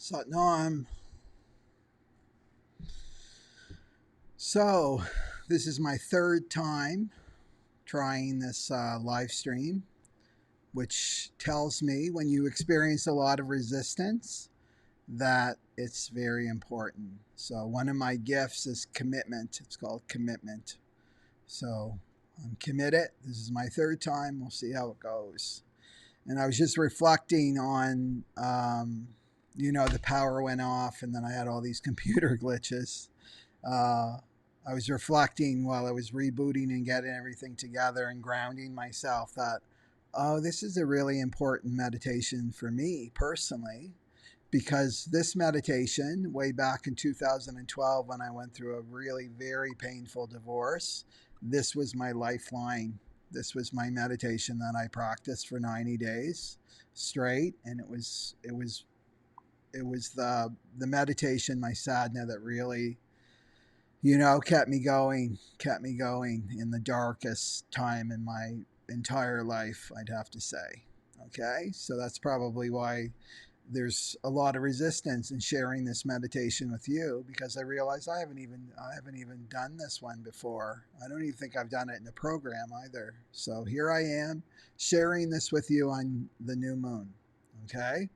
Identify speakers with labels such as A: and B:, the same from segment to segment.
A: Satnam. So, this is my third time trying this live stream, which tells me when you experience a lot of resistance that it's very important. So, one of my gifts is commitment. It's called commitment. So, I'm committed. This is my third time. We'll see how it goes. And I was just reflecting on, the power went off, and then I had all these computer glitches. Uh, I was reflecting while I was rebooting and getting everything together and grounding myself that, oh, this is a really important meditation for me personally, because this meditation, way back in 2012, when I went through a really very painful divorce, this was my lifeline. This was my meditation that I practiced for 90 days straight, and it was the meditation, my sadhana, that really kept me going in the darkest time in my entire life, I'd have to say. Okay, so that's probably why there's a lot of resistance in sharing this meditation with you, because I realize I haven't even done this one before. I don't even think I've done it in a program either. So here I am sharing this with you on the new moon. Okay?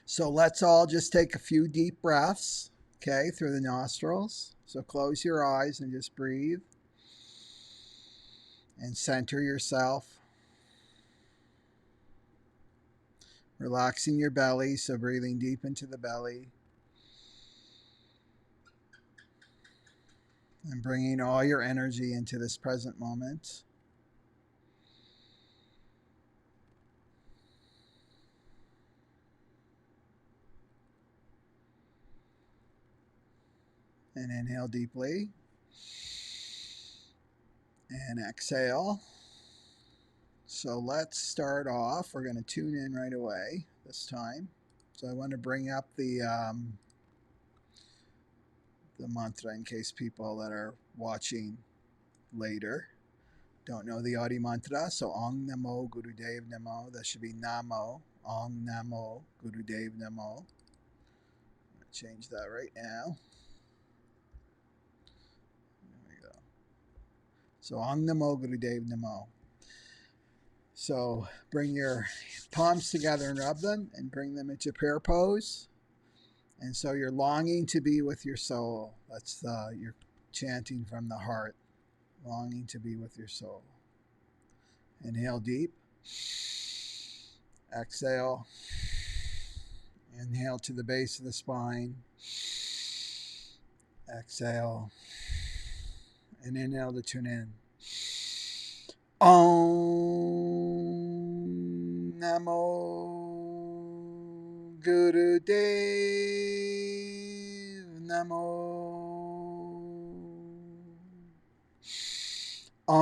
A: So let's all just take a few deep breaths, okay, through the nostrils. So close your eyes and just breathe and center yourself. Relaxing your belly, so breathing deep into the belly. And bringing all your energy into this present moment. And inhale deeply. And exhale. So let's start off. We're going to tune in right away this time. So I want to bring up the mantra in case people that are watching later don't know the Adi mantra. So Ong Namo Gurudev Namo. That should be Namo. Ong Namo Gurudev Namo. I'm going to change that right now. There we go. So Ong Namo Gurudev Namo. So bring your palms together and rub them and bring them into prayer pose. And so you're longing to be with your soul. That's you're chanting from the heart, longing to be with your soul. Inhale deep. Exhale. Inhale to the base of the spine. Exhale. And inhale to tune in. Om Namo Gurudev Namo. Om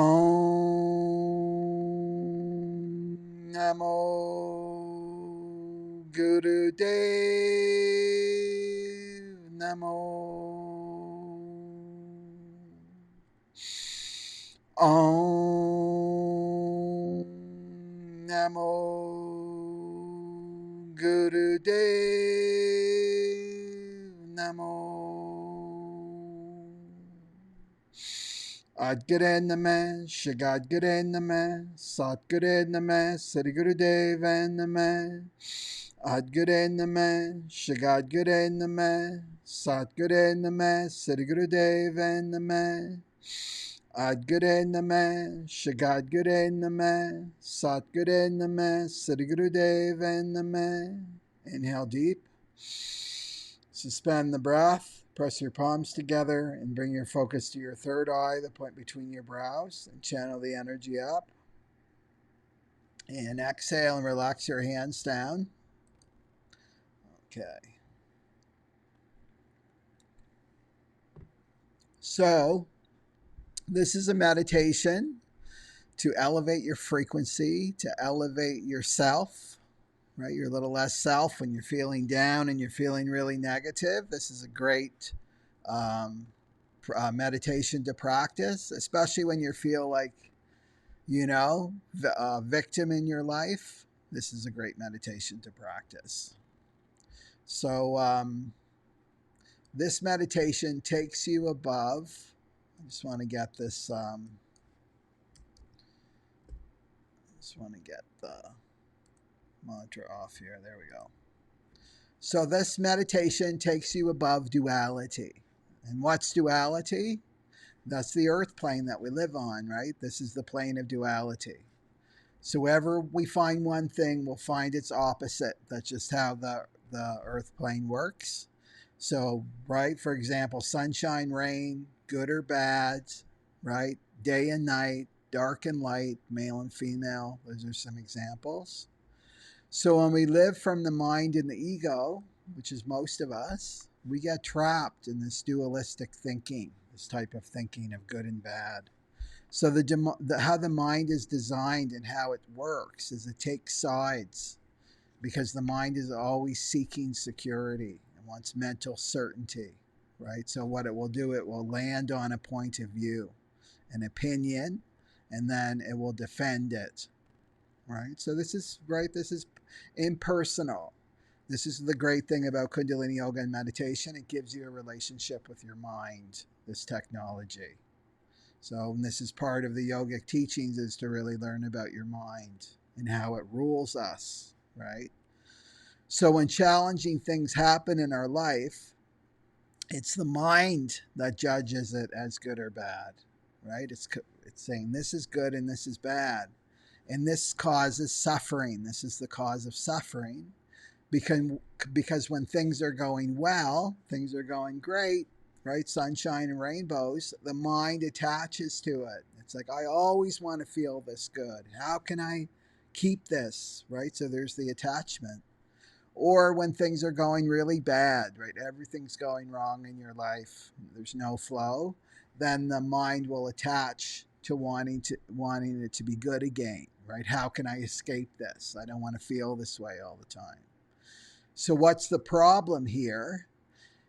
A: Namo Gurudev Namo. Om Namo Gurudev Namo. Adgare Namah, Shagadgare Namah, Satgare Namah, Srigurudev Namah. Adgare Namah, Shagadgare Namah, Satgare Namah, Srigurudev Namah. Adgare Namah, Shagadgare Namah, Satgare Namah, Srigurudev Namah. Inhale deep. Suspend the breath. Press your palms together and bring your focus to your third eye, the point between your brows, and channel the energy up. And exhale and relax your hands down. Okay. So, this is a meditation to elevate your frequency, to elevate yourself, right? Your little less self when you're feeling down and you're feeling really negative. This is a great meditation to practice, especially when you feel like, a victim in your life. This is a great meditation to practice. So this meditation takes you above. I just want to get this. Just want to get the mantra off here. There we go. So this meditation takes you above duality. And what's duality? That's the earth plane that we live on, right? This is the plane of duality. So wherever we find one thing, we'll find its opposite. That's just how the earth plane works. So, right, for example, sunshine, rain, good or bad, right? Day and night, dark and light, male and female. Those are some examples. So when we live from the mind and the ego, which is most of us, we get trapped in this dualistic thinking, this type of thinking of good and bad. So how the mind is designed and how it works is it takes sides because the mind is always seeking security and wants mental certainty, right? So what it will do, it will land on a point of view, an opinion, and then it will defend it, right? So this is right. This is impersonal. This is the great thing about Kundalini Yoga and meditation. It gives you a relationship with your mind, this technology. So this is part of the yogic teachings, is to really learn about your mind and how it rules us, right? So when challenging things happen in our life, it's the mind that judges it as good or bad, right? It's saying this is good and this is bad. And this causes suffering. This is the cause of suffering. Because when things are going well, things are going great, right? Sunshine and rainbows, the mind attaches to it. It's like, I always want to feel this good. How can I keep this, right? So there's the attachment. Or when things are going really bad, right? Everything's going wrong in your life. There's no flow. Then the mind will attach to wanting it to be good again, right? How can I escape this? I don't want to feel this way all the time. So what's the problem here?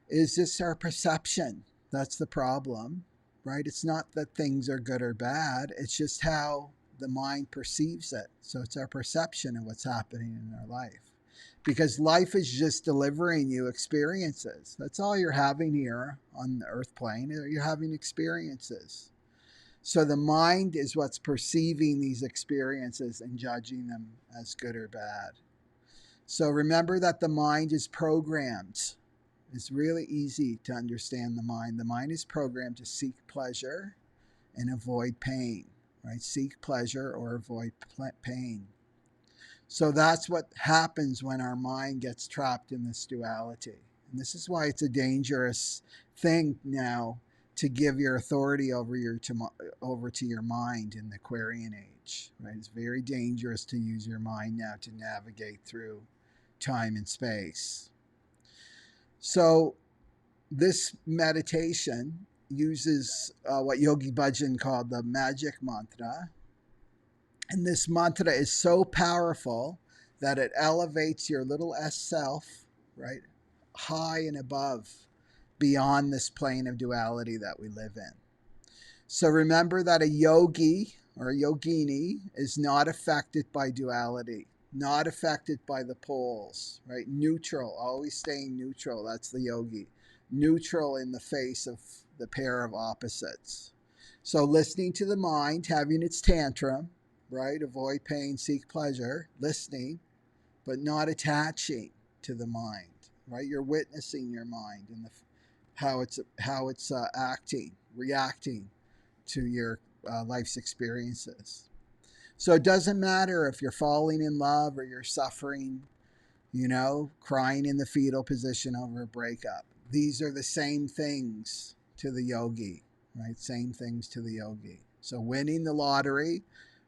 A: Is this our perception? That's the problem, right? It's not that things are good or bad. It's just how the mind perceives it. So it's our perception of what's happening in our life. Because life is just delivering you experiences. That's all you're having here on the earth plane. You're having experiences. So the mind is what's perceiving these experiences and judging them as good or bad. So remember that the mind is programmed. It's really easy to understand the mind. The mind is programmed to seek pleasure and avoid pain, right? Seek pleasure or avoid pain. So that's what happens when our mind gets trapped in this duality. And this is why it's a dangerous thing now to give your authority over to your mind in the Aquarian age, right? It's very dangerous to use your mind now to navigate through time and space. So this meditation uses what Yogi Bhajan called the magic mantra. And this mantra is so powerful that it elevates your little S self, right, high and above, beyond this plane of duality that we live in. So remember that a yogi or a yogini is not affected by duality, not affected by the poles, right? Neutral, always staying neutral. That's the yogi. Neutral in the face of the pair of opposites. So listening to the mind, having its tantrum, right? Avoid pain, seek pleasure, listening, but not attaching to the mind, right? You're witnessing your mind and how it's acting, reacting to your life's experiences. So it doesn't matter if you're falling in love or you're suffering, crying in the fetal position over a breakup. These are the same things to the yogi, right? Same things to the yogi. So winning the lottery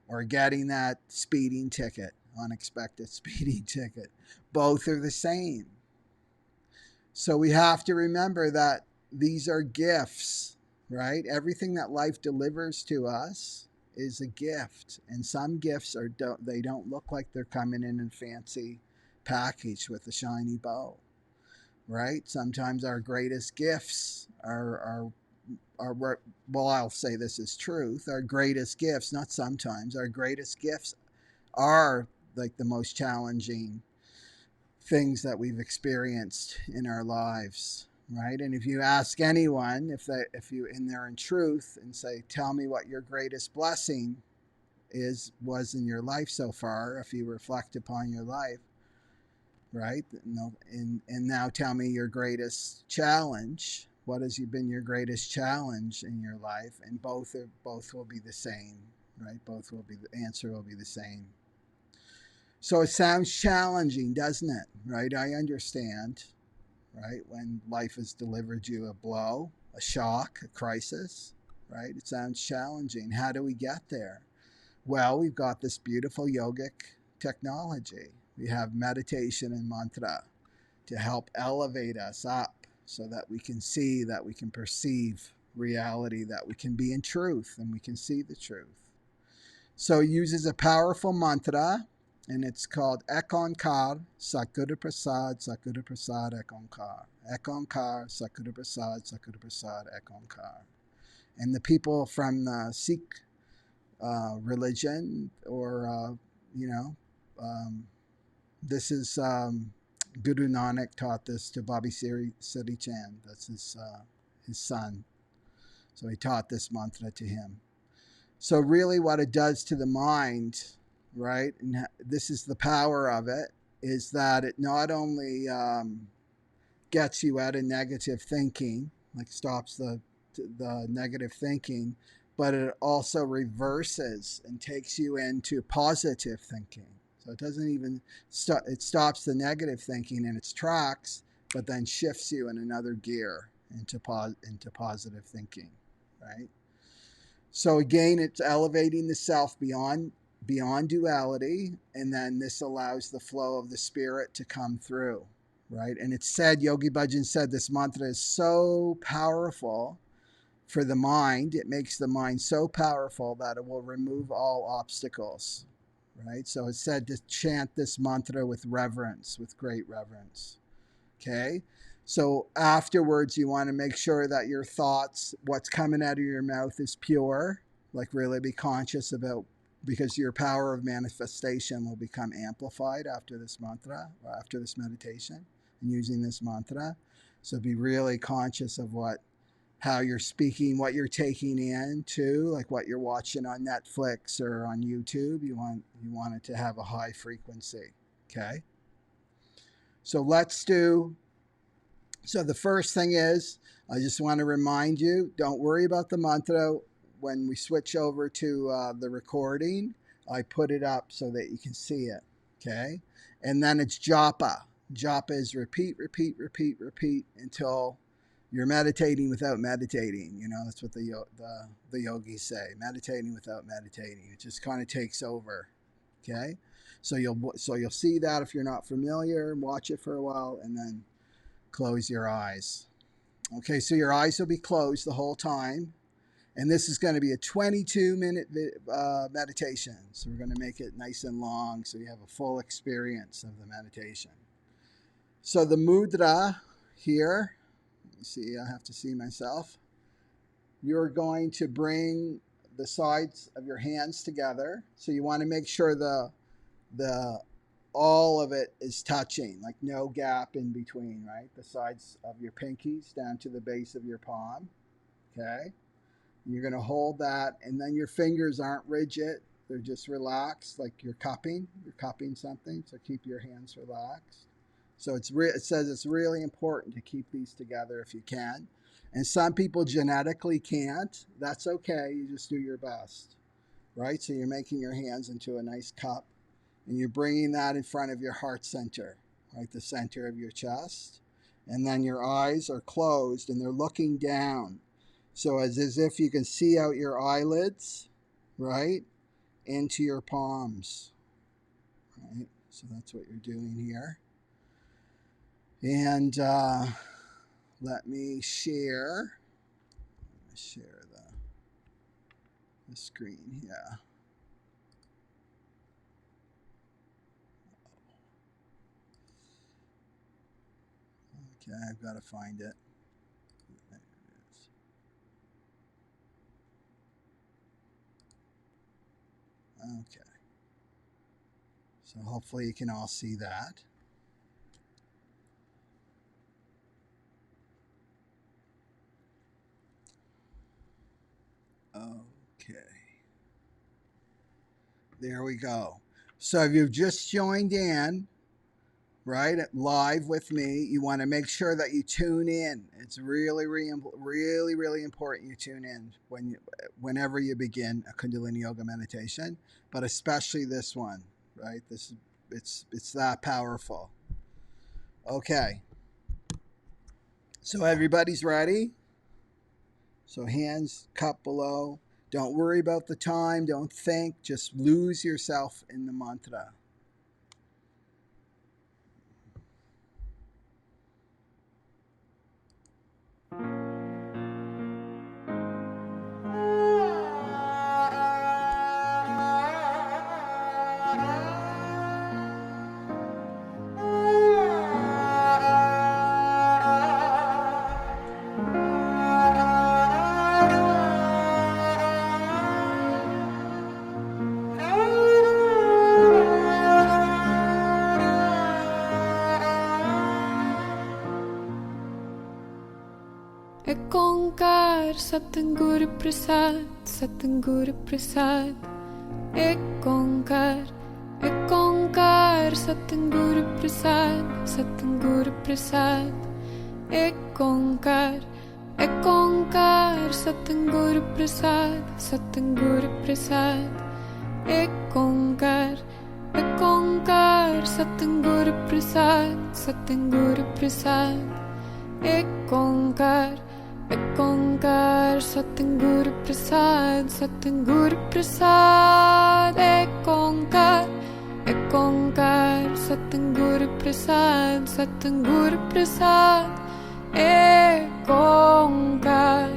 A: or getting that speeding ticket, unexpected speeding ticket, both are the same. So we have to remember that these are gifts, right? Everything that life delivers to us is a gift. And some gifts they don't look like they're coming in a fancy package with a shiny bow, right? Sometimes our greatest gifts are well, I'll say this is truth. Our greatest gifts, not sometimes, our greatest gifts are like the most challenging things that we've experienced in our lives, right? And if you ask anyone, if you in there in truth and say, tell me what your greatest blessing was in your life so far, if you reflect upon your life, right? And now tell me your greatest challenge. What has been your greatest challenge in your life? And both will be the same, right? Both will be the answer will be the same. So it sounds challenging, doesn't it? Right? I understand, right? When life has delivered you a blow, a shock, a crisis, right? It sounds challenging. How do we get there? Well, we've got this beautiful yogic technology. We have meditation and mantra to help elevate us up so that we can see, that we can perceive reality, that we can be in truth and we can see the truth. So it uses a powerful mantra, and it's called Ekonkar Satguru Prasad Satguru Prasad Ekonkar. Ekonkar Satguru Prasad Satguru Prasad Ekonkar. And the people from the Sikh religion, or this is Guru Nanak taught this to Babi Siri Chand. That's his son. So he taught this mantra to him. So really what it does to the mind, right, and this is the power of it, is that it not only gets you out of negative thinking, like stops the negative thinking, but it also reverses and takes you into positive thinking. So it doesn't even it stops the negative thinking in its tracks, but then shifts you in another gear into positive thinking, right? So again, it's elevating the self beyond duality, and then this allows the flow of the spirit to come through, right? And it's said, Yogi Bhajan said, this mantra is so powerful for the mind. It makes the mind so powerful that it will remove all obstacles, right? So it's said to chant this mantra with reverence, with great reverence. Okay? So afterwards, you want to make sure that your thoughts, what's coming out of your mouth, is pure. Like really be conscious about, because your power of manifestation will become amplified after this mantra, or after this meditation and using this mantra. So be really conscious of how you're speaking, what you're taking in too, like what you're watching on Netflix or on YouTube. You want it to have a high frequency. Okay? So so the first thing is, I just want to remind you, don't worry about the mantra. When we switch over to the recording, I put it up so that you can see it, okay? And then it's japa. Japa is repeat, repeat, repeat, repeat until you're meditating without meditating. You know, that's what the yogis say, meditating without meditating. It just kind of takes over, okay? So you'll see that if you're not familiar, watch it for a while, and then close your eyes. Okay, so your eyes will be closed the whole time. And this is going to be a 22-minute meditation. So we're going to make it nice and long so you have a full experience of the meditation. So the mudra here, let me see, I have to see myself. You're going to bring the sides of your hands together. So you want to make sure the all of it is touching, like no gap in between, right? The sides of your pinkies down to the base of your palm, okay? You're going to hold that, and then your fingers aren't rigid. They're just relaxed, like you're cupping something, so keep your hands relaxed. So it says it's really important to keep these together if you can. And some people genetically can't. That's okay. You just do your best, right? So you're making your hands into a nice cup. And you're bringing that in front of your heart center, right? The center of your chest. And then your eyes are closed and they're looking down. So it's as if you can see out your eyelids, right? Into your palms, right? So that's what you're doing here. And let me share the screen here. Okay, I've got to find it. There it is. Okay. So hopefully you can all see that. Okay. There we go. So if you've just joined in, right, live with me, you want to make sure that you tune in. It's really, really important you tune in whenever you begin a Kundalini Yoga meditation, but especially this one, right? It's that powerful. Okay. So everybody's ready? So hands cupped below. Don't worry about the time. Don't think. Just lose yourself in the mantra.
B: एक ओंकार सतगुरु प्रसाद सतगुरु प्रसाद एक ओंकार सतगुरु प्रसाद सतगुरु प्रसाद एक ओंकार सतगुरु प्रसाद सतगुरु प्रसाद एक ओंकार सतगुरु प्रसाद सतगुरु प्रसाद एक ओंकार सतगुरु प्रसाद सतगुरु प्रसाद एक ओंकार सतगुरु प्रसाद सतगुरु प्रसाद एक ओंकार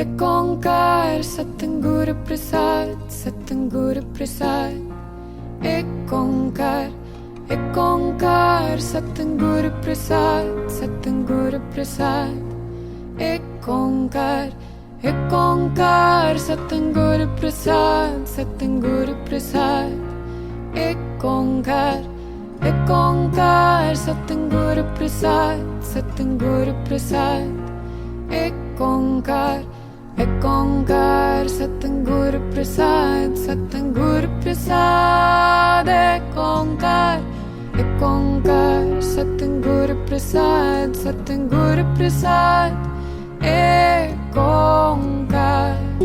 B: एक ओंकार सतगुरु प्रसाद सतगुरु प्रसाद एक ओंकार सतगुरु प्रसाद सतगुरु प्रसाद एक ओंकार सतगुरु प्रसाद सतगुरु प्रसाद एक ओंकार सतगुरु प्रसाद सतगुरु प्रसाद एक ओंकार सतगुरु प्रसाद सतगुरु प्रसाद एक ओंकार सतगुरु प्रसाद सतगुरु प्रसाद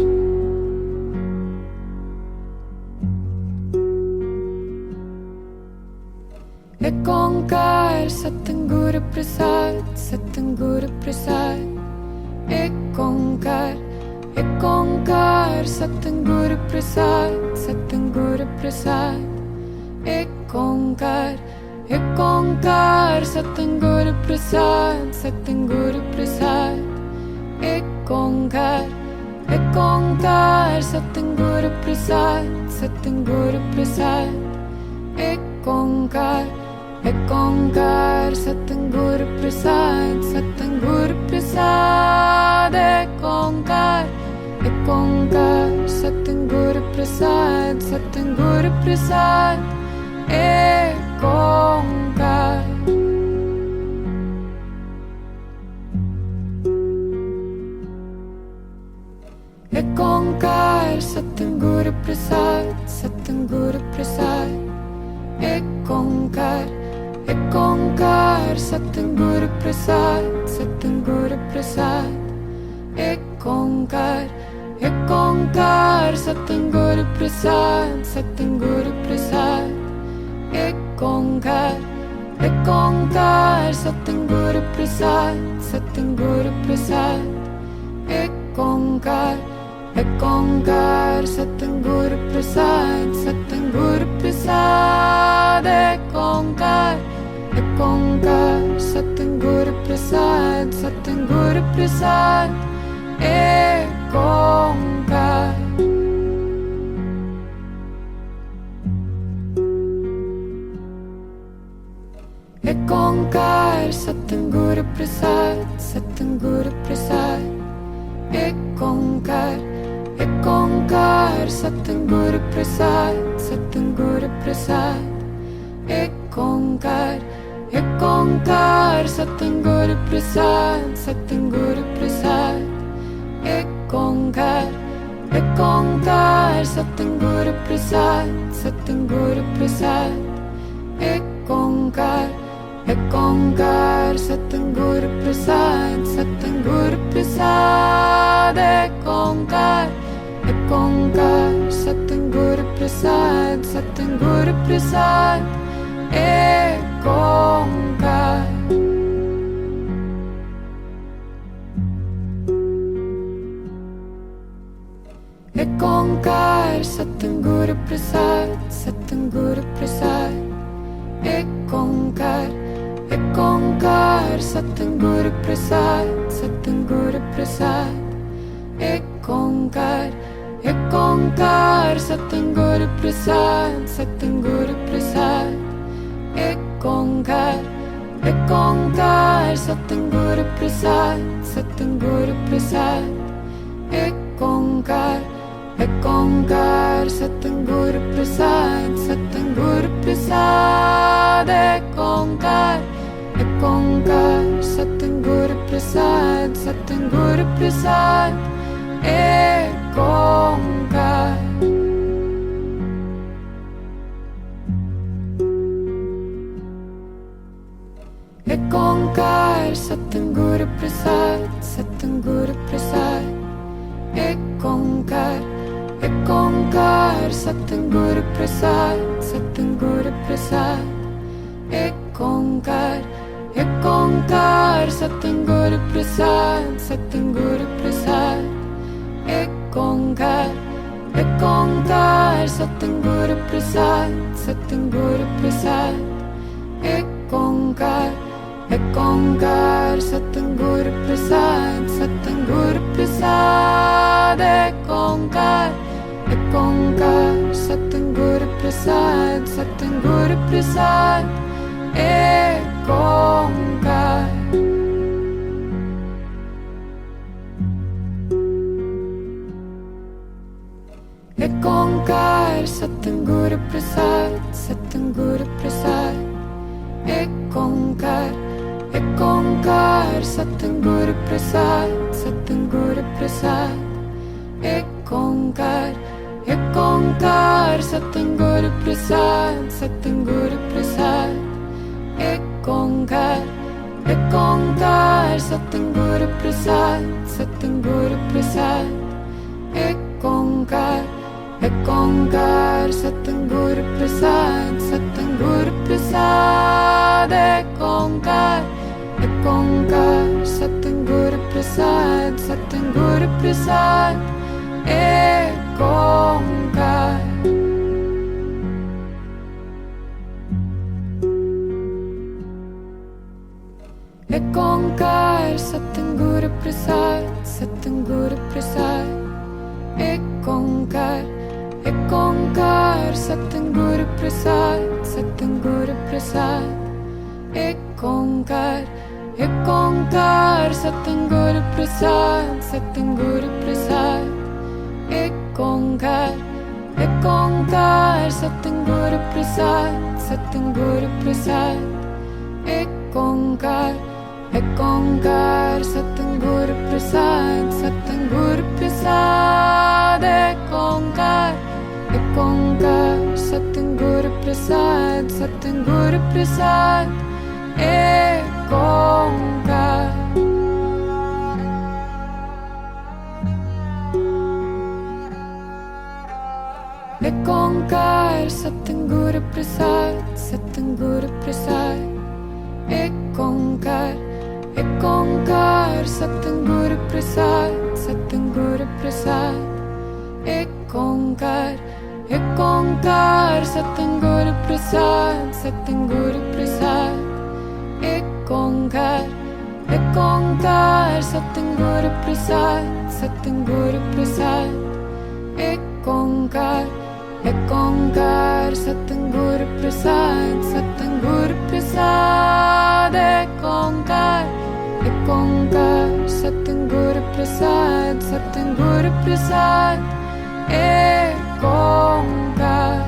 B: एक ओंकार एक ओंकार सतगुरु प्रसाद सतगुरु प्रसाद एक ओंकार सतगुरु प्रसाद सतगुरु प्रसाद एक ओंकार सतगुरु प्रसाद सतगुरु प्रसाद एक ओंकार सतगुरु प्रसाद सतगुरु प्रसाद एक ओंकार सतगुरु प्रसाद सतगुरु प्रसाद एक ओंकार सतगुरु प्रसाद सतगुरु प्रसाद एक ओंकार एक ओंकार सतगुरु प्रसाद सतगुरु प्रसाद एक ओंकार सतगुरु प्रसाद सतगुरु प्रसाद एक ओंकार सतगुरु प्रसाद सतगुरु प्रसाद एक ओंकार सतगुरु प्रसाद सतगुरु प्रसाद एक ओंकार सतगुरु प्रसाद सतगुरु प्रसाद एक ओंकार सतगुरु प्रसाद सतगुरु प्रसाद एक ओंकार एक ओंकार सतगुरु प्रसाद सतगुरु प्रसाद एक ओंकार सतगुरु प्रसाद सतगुरु प्रसाद एक ओंकार Satanguru Prasad, Satanguru Prasad. Ek Onkar, Satanguru Prasad, Satanguru Prasad. Ek Onkar, Satanguru Prasad, Satanguru Prasad. Ek Onkar, Satanguru Prasad, Satanguru Prasad. Ek Onkar. Ek Onkar, Satanguru Prasad, Satanguru Prasad. Ek Onkar, Satanguru Prasad, Satanguru Prasad. Ek Onkar, Satanguru Prasad, Satanguru Prasad. Ek Onkar, Satanguru Prasad, Satanguru Prasad. Ek Onkar, Satanguru Prasad, Satanguru Prasad. Ek Onkar, Satanguru Prasad, Satanguru Prasad. Ek Onkar. Ek Onkar, Satanguru Prasad, Satanguru Prasad. Ek Onkar, Satanguru Prasad, Satanguru Prasad. Ek Onkar, Satanguru Prasad, Satanguru Prasad. Ek Onkar, Satanguru Prasad, Satanguru Prasad. Ek Onkar, Satanguru Prasad, Satanguru Prasad. Ek Onkar, Satanguru Prasad, Satanguru Prasad. Ek Onkar. Ek Onkar, Satanguru Prasad, Satanguru Prasad. Ek Onkar, Satanguru Prasad, Satanguru Prasad. Ek Onkar, Satanguru Prasad, Satanguru Prasad. Ek Onkar, Satanguru Prasad, Satanguru Prasad. Ek Onkar, Satanguru Prasad, Satanguru Prasad. Ek Onkar, Satanguru Prasad, Satanguru Prasad. Ek Onkar. Ek Onkar, Satanguru Prasad, Satanguru Prasad. Ek Onkar, Satanguru Prasad, Satanguru Prasad. Ek Onkar, Satanguru Prasad, Satanguru Prasad. Ek Onkar, Satanguru Prasad, Satanguru Prasad. Ek Onkar, Satanguru Prasad, Satanguru Prasad. Ek Onkar, Satanguru Prasad, Satanguru Prasad. Ek Onkar. Ek Onkar, Satanguru Prasad, Satanguru Prasad. Ek Onkar, Satanguru Prasad, Satanguru Prasad. Ek Onkar, Satanguru Prasad, Satanguru Prasad. Ek Onkar, Satanguru Prasad, Satanguru Prasad. Ek Onkar, Satanguru Prasad, Satanguru Prasad. Ek Onkar, Satanguru Prasad, Satanguru Prasad. Ek Onkar.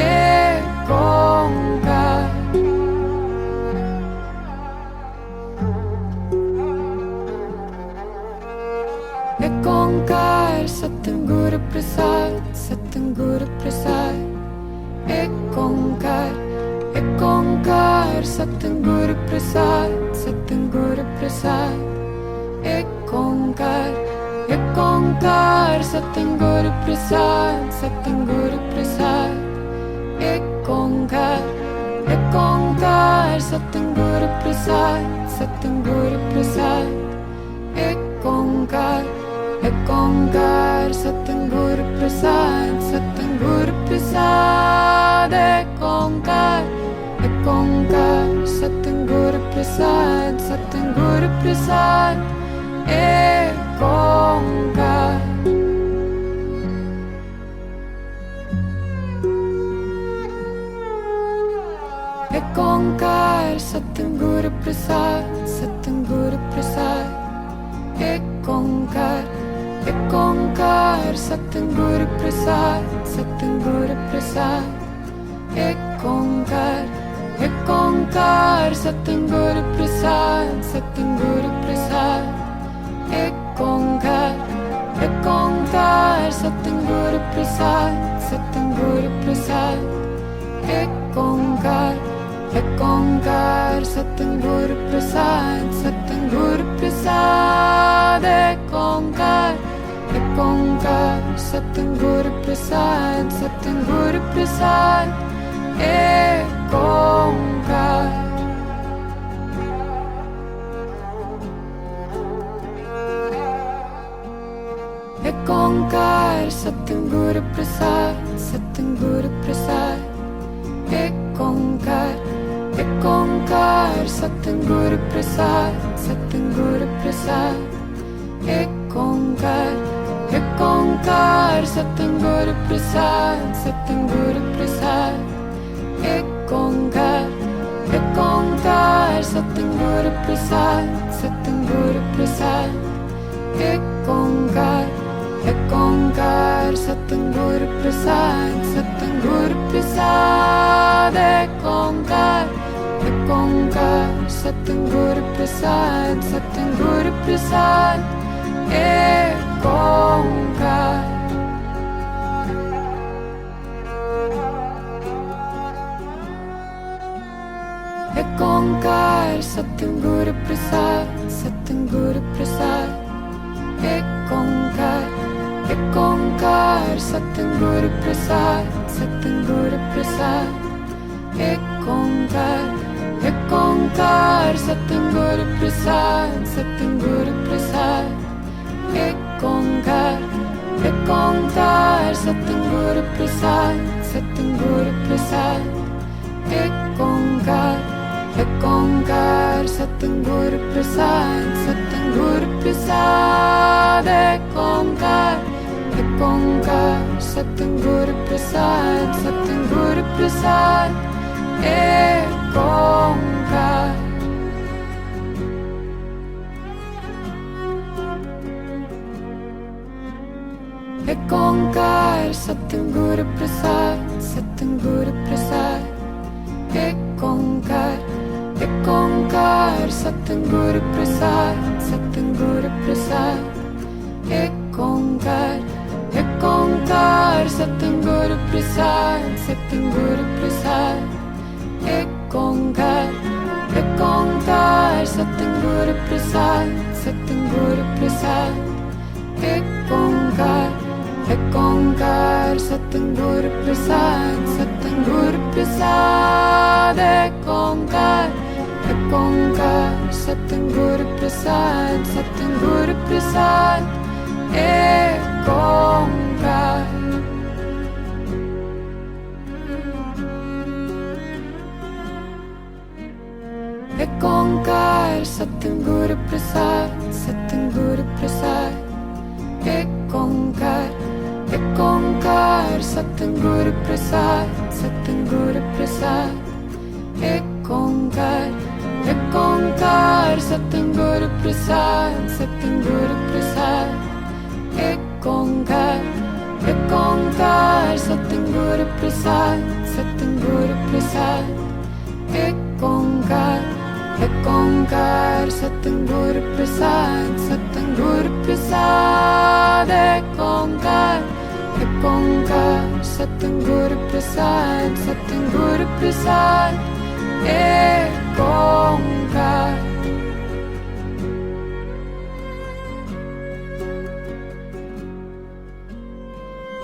B: एक ओंकार एक ओंकार सत्यम गुरु प्रसाद सत्यम गुरु प्रसाद एक ओंकार सत्यम गुरु प्रसाद सत्यम गुरु प्रसाद एक ओंकार सत्यम गुरु प्रसाद सत्यम गुरु प्रसाद एक ओंकार सत्यम गुरु प्रसाद सत्यम गुरु प्रसाद एक ओंकार सत्यम गुरु प्रसाद सत्यम गुरु प्रसाद एक ओंकार सत्यम गुरु प्रसाद सत्यम गुरु प्रसाद एक ओंकार एक ओंकार सत्यम गुरु प्रसाद सत्यम गुरु प्रसाद एक ओंकार सत्यम गुरु प्रसाद सत्यम गुरु प्रसाद एक ओंकार सत्यम गुरु प्रसाद सत्यम गुरु प्रसाद एक ओंकार सत्यम गुरु प्रसाद सत्यम गुरु प्रसाद एक ओंकार सत्यम गुरु प्रसाद सत्यम गुरु प्रसाद एक ओंकार सत्यम गुरु प्रसाद सत्यम गुरु प्रसाद एक ओंकार एक ओंकार सत्यम गुरु प्रसाद सत्यम गुरु प्रसाद एक ओंकार सत्यम गुरु प्रसाद सत्यम गुरु प्रसाद एक ओंकार सत्यम गुरु प्रसाद सत्यम गुरु प्रसाद एक ओंकार सत्यम गुरु प्रसाद सत्यम गुरु प्रसाद एक ओंकार सत्यम गुरु प्रसाद सत्यम गुरु प्रसाद एक ओंकार सत्यम गुरु प्रसाद सत्यम गुरु प्रसाद एक ओंकार एक ओंकार सत्यम गुरु प्रसाद सत्यम गुरु प्रसाद एक ओंकार सत्यम गुरु प्रसाद सत्यम गुरु प्रसाद एक ओंकार सत्यम गुरु प्रसाद सत्यम गुरु प्रसाद एक ओंकार सत्यम गुरु प्रसाद सत्यम गुरु प्रसाद एक ओंकार सत्यम गुरु प्रसाद सत्यम गुरु प्रसाद एक ओंकार सत्यम गुरु प्रसाद सत्यम गुरु प्रसाद एक ओंकार एक ओंकार सत्यम गुरु प्रसाद सत्यम गुरु प्रसाद एक ओंकार सत्यम गुरु प्रसाद सत्यम गुरु प्रसाद एक ओंकार सत्यम गुरु प्रसाद सत्यम गुरु प्रसाद एक ओंकार सत्यम गुरु प्रसाद सत्यम गुरु प्रसाद एक ओंकार सत्यम गुरु प्रसाद सत्यम गुरु प्रसाद एक ओंकार सत्यम गुरु प्रसाद सत्यम गुरु प्रसाद एक ओंकार एक ओंकार सत्यम गुरु प्रसाद सत्यम गुरु प्रसाद एक ओंकार सत्यम गुरु प्रसाद सत्यम गुरु प्रसाद एक ओंकार सत्यम गुरु प्रसाद सत्यम गुरु प्रसाद एक ओंकार सत्यम Guru Prasad Prasad, Ekongkar, Ekongkar, Satguru Prasad, Satguru Prasad, Ekongkar, Ekongkar, Satguru Prasad, Satguru Prasad, Ekongkar.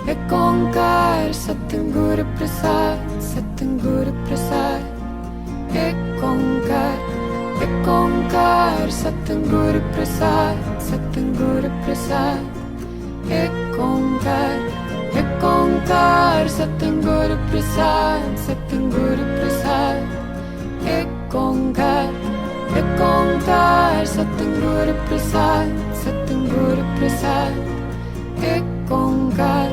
B: Ekongkar, Satguru Prasad, Satguru Prasad, Ekongkar, Ekongkar, Satguru Prasad, Satguru Prasad, Ekongkar, Ekongkar, Satguru Prasad, Satguru Prasad, Ekongkar, Ekongkar, Satguru Prasad, Satguru Prasad, Ekongkar,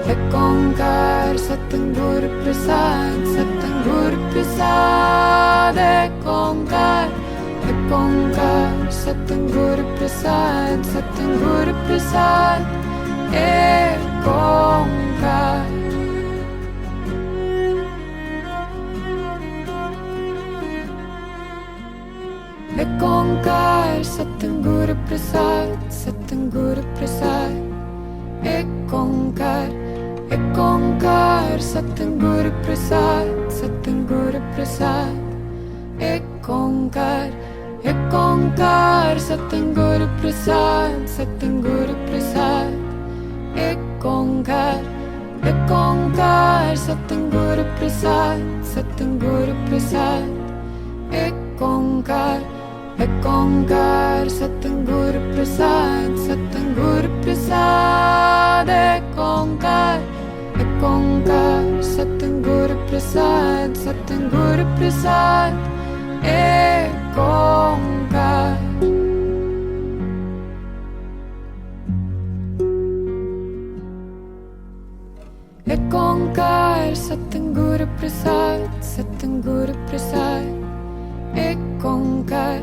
B: Ekongkar, Satguru Prasad, Satguru Prasad, Ekongkar, Ekongkar, Satguru Prasad, Satguru Prasad, Ekongkar. Ekongkar, Satguru Prasad, Satguru Prasad, Ekongkar, Ekongkar, Satguru Prasad, Satguru Prasad, Ekongkar, Ekongkar, Satguru Prasad, Satguru Prasad, Ekongkar, Ekongkar, Satguru Prasad, Satguru Prasad, Ekongkar, Ekongkar, Satguru Prasad, Satguru Prasad, Ekongkar, Ekongkar, Satguru Prasad, Satguru Prasad, Ekongkar. Ekongkar, Satguru Prasad, Satguru Prasad, Ekongkar,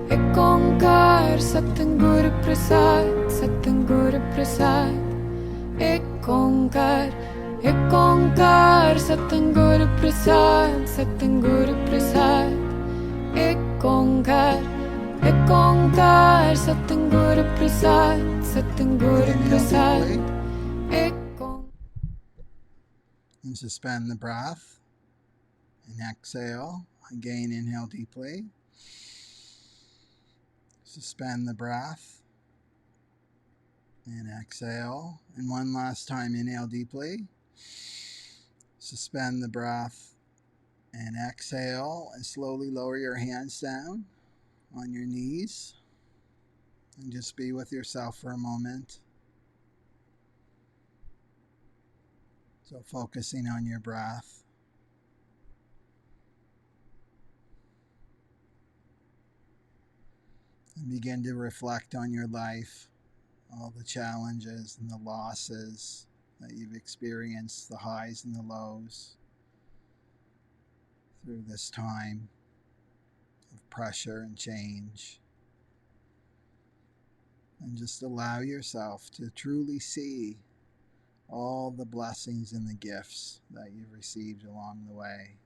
B: Ekongkar, Satguru Prasad, Satguru Prasad, Ekongkar, Ekongkar, Satguru Prasad, Satguru Prasad, Ekongkar, Ekongkar, Satguru Prasad, Satguru Prasad, Ekongkar.
A: And suspend the breath and exhale. Again, inhale deeply. Suspend the breath and exhale. And one last time, inhale deeply. Suspend the breath and exhale. And slowly lower your hands down on your knees. And just be with yourself for a moment. So focusing on your breath. And begin to reflect on your life, all the challenges and the losses that you've experienced, the highs and the lows through this time of pressure and change. And just allow yourself to truly see all the blessings and the gifts that you've received along the way,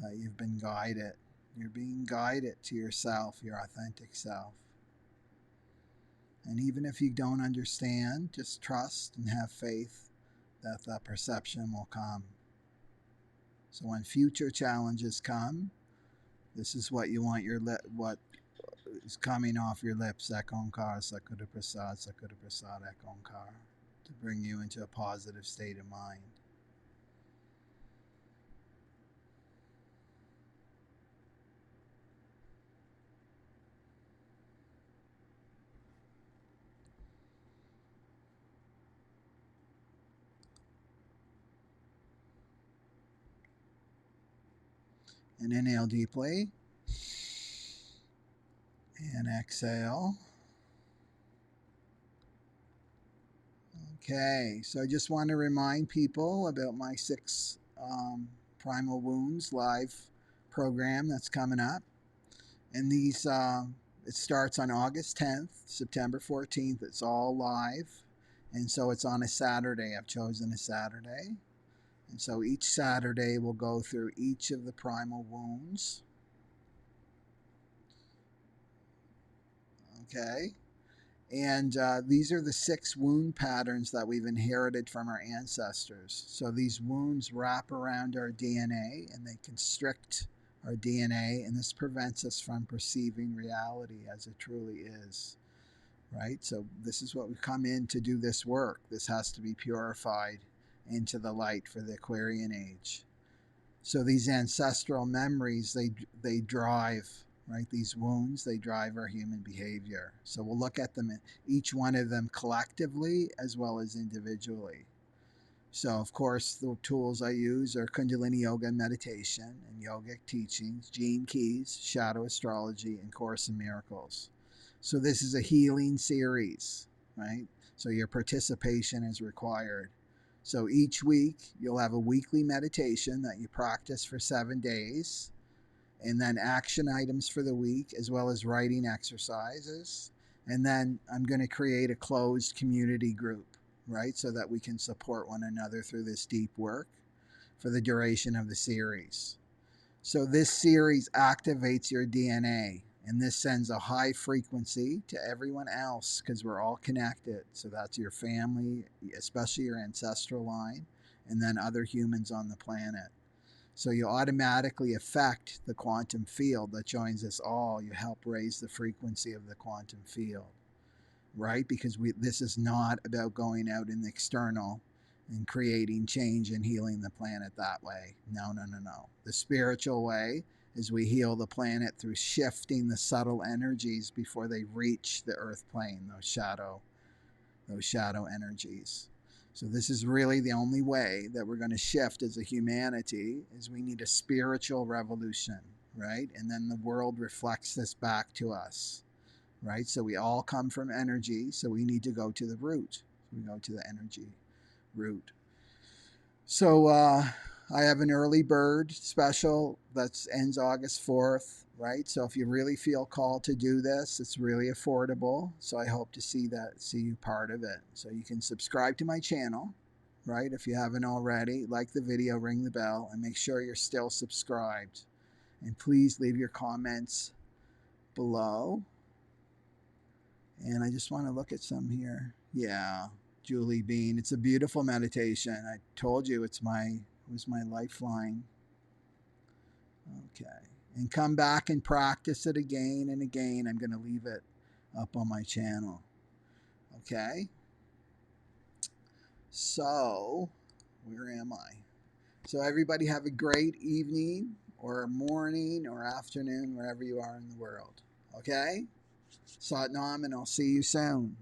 A: that you've been guided. You're being guided to yourself, your authentic self. And even if you don't understand, just trust and have faith that that perception will come. So when future challenges come, this is what you want what is coming off your lips, Ekonkar, Sakura Prasad, Ekonkar, to bring you into a positive state of mind. And inhale deeply. And exhale. Okay, so I just want to remind people about my 6 Primal Wounds live program that's coming up. And these, it starts on August 10th, September 14th. It's all live. And so it's on a Saturday. I've chosen a Saturday. And so each Saturday we'll go through each of the primal wounds. Okay? And these are the 6 wound patterns that we've inherited from our ancestors. So these wounds wrap around our DNA and they constrict our DNA, and this prevents us from perceiving reality as it truly is. Right? So this is what we come in to do this work. This has to be purified into the light for the Aquarian age. So these ancestral memories, they drive, right? These wounds, they drive our human behavior. So we'll look at them, each one of them collectively as well as individually. So of course, the tools I use are Kundalini Yoga and meditation and yogic teachings, gene keys, shadow astrology, and Course in Miracles. So this is a healing series, right? So your participation is required. So each week you'll have a weekly meditation that you practice for 7 days, and then action items for the week, as well as writing exercises. And then I'm going to create a closed community group, right? So that we can support one another through this deep work for the duration of the series. So this series activates your DNA, and this sends a high frequency to everyone else because we're all connected. So that's your family, especially your ancestral line, and then other humans on the planet. So you automatically affect the quantum field that joins us all. You help raise the frequency of the quantum field, right? Because this is not about going out in the external and creating change and healing the planet that way. No, no, no, no. The spiritual way is we heal the planet through shifting the subtle energies before they reach the earth plane, those shadow energies. So this is really the only way that we're going to shift as a humanity, is we need a spiritual revolution, right? And then the world reflects this back to us, right? So we all come from energy, so we need to go to the root. We go to the energy root. So I have an early bird special that ends August 4th, right? So if you really feel called to do this, it's really affordable. So I hope to see you part of it. So you can subscribe to my channel, right? If you haven't already, like the video, ring the bell, and make sure you're still subscribed. And please leave your comments below. And I just want to look at some here. Yeah, Julie Bean. It's a beautiful meditation. I told you it was my lifeline. Okay. And come back and practice it again and again. I'm going to leave it up on my channel. Okay. So, where am I? So everybody have a great evening or morning or afternoon, wherever you are in the world. Okay? Sat Nam, and I'll see you soon.